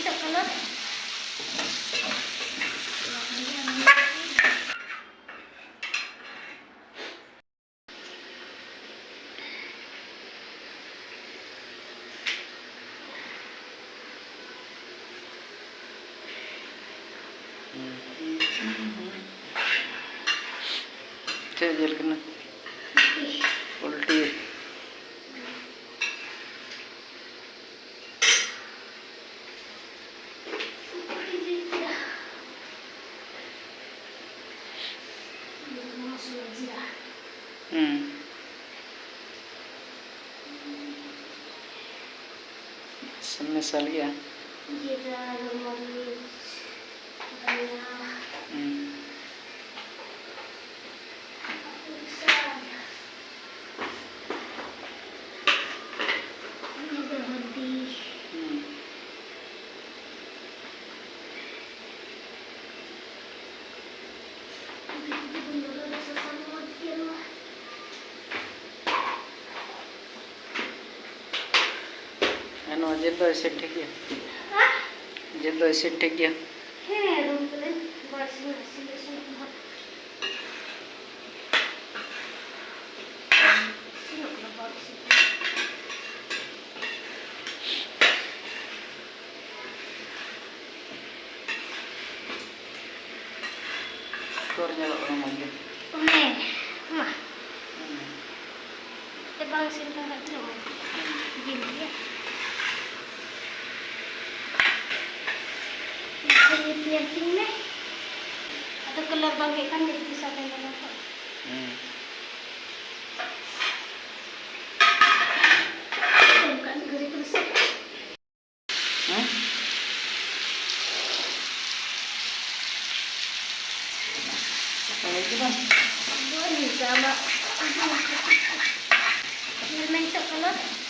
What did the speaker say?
coklat. Jadi kena ulti. Semisal ya. Jil तो ऐसे ठीक है जिल तो ऐसे ठीक है Keluarnya orang mandi. Mah. Tebang sini kan dulu. Gini ya. Yakin nih. Atau keluar bangkai kan jadi bisa kayak apa? Bukan gurih terus. Itu bang. Boleh sama. Main coklat.